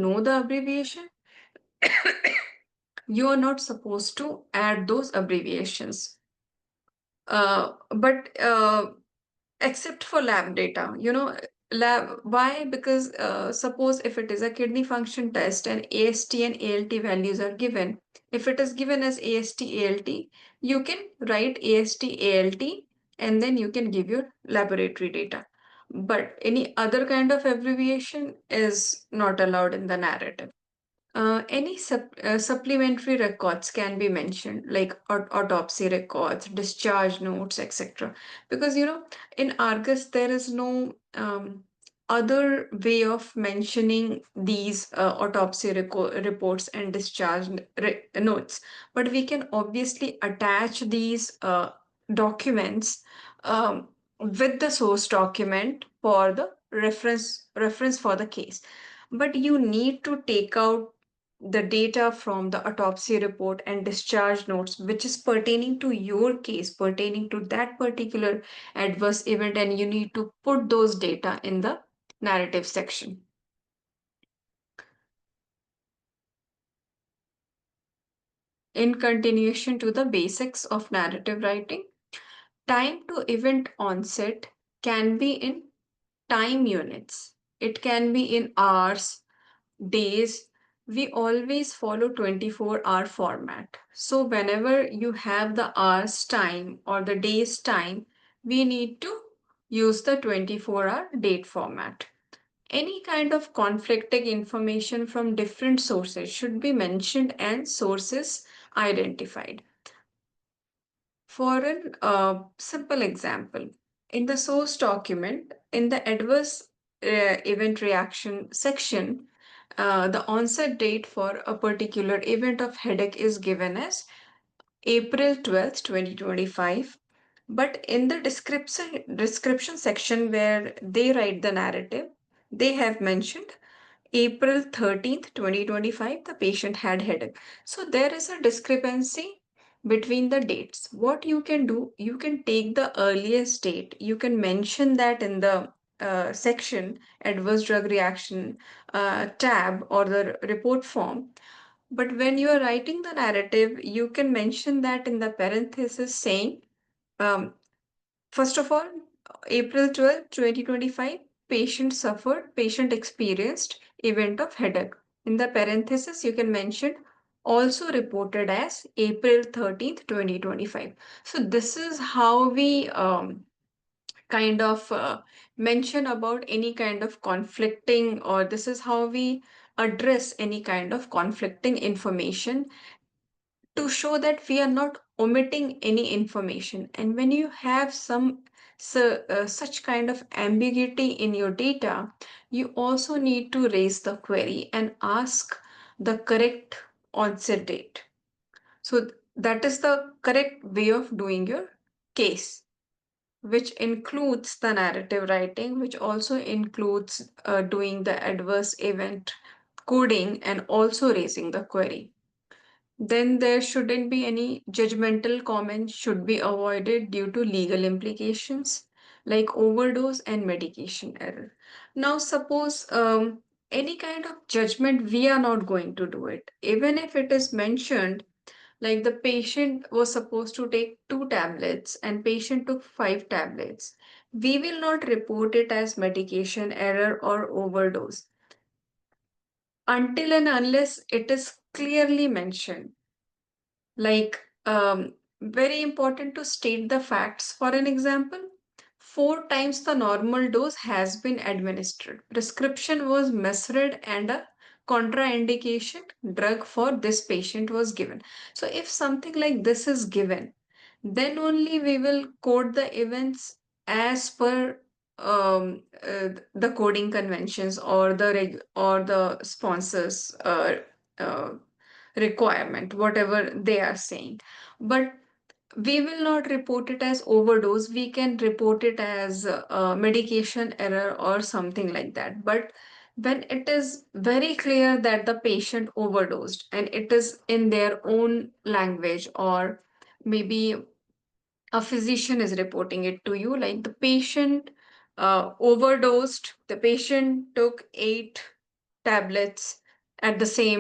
know the abbreviation, you are not supposed to add those abbreviations. But except for lab data, why? Because suppose if it is a kidney function test and AST and ALT values are given, if it is given as AST ALT, you can write AST ALT and then you can give your laboratory data. But any other kind of abbreviation is not allowed in the narrative. Any supplementary records can be mentioned, like autopsy records, discharge notes, etc. Because in Argus there is no other way of mentioning these autopsy reports and discharge notes. But we can obviously attach these documents with the source document for the reference for the case. But you need to take out the data from the autopsy report and discharge notes, which is pertaining to your case, pertaining to that particular adverse event, and you need to put those data in the narrative section. In continuation to the basics of narrative writing, time to event onset can be in time units. It can be in hours, days. We always follow 24-hour format. So whenever you have the hours time or the days time, we need to use the 24-hour date format. Any kind of conflicting information from different sources should be mentioned and sources identified. For an simple example, in the source document, in the adverse event reaction section, the onset date for a particular event of headache is given as April 12th, 2025. But in the description section where they write the narrative, they have mentioned April 13th, 2025, the patient had headache. So there is a discrepancy between the dates. What you can do, you can take the earliest date, you can mention that in the section, adverse drug reaction tab or the report form. But when you are writing the narrative, you can mention that in the parenthesis saying, um, first of all, April 12th, 2025, patient experienced event of headache. In the parenthesis, you can mention also reported as April 13th, 2025. So this is how we kind of mention about any kind of conflicting, or this is how we address any kind of conflicting information to show that we are not omitting any information. And when you have such kind of ambiguity in your data, you also need to raise the query and ask the correct onset date. So that is the correct way of doing your case, which includes the narrative writing, which also includes doing the adverse event coding and also raising the query. Then there shouldn't be any judgmental comments should be avoided due to legal implications like overdose and medication error. Now, suppose any kind of judgment, we are not going to do it. Even if it is mentioned, like the patient was supposed to take 2 tablets and patient took 5 tablets, we will not report it as medication error or overdose until and unless it is clearly mentioned. Like, very important to state the facts. For an example, 4 times the normal dose has been administered. Prescription was misread and a contraindication drug for this patient was given. So if something like this is given, then only we will code the events as per the coding conventions or the sponsors uh, requirement, whatever they are saying. But we will not report it as overdose. We can report it as medication error or something like that. But when it is very clear that the patient overdosed and it is in their own language, or maybe a physician is reporting it to you, like the patient overdosed, the patient took 8 tablets at the same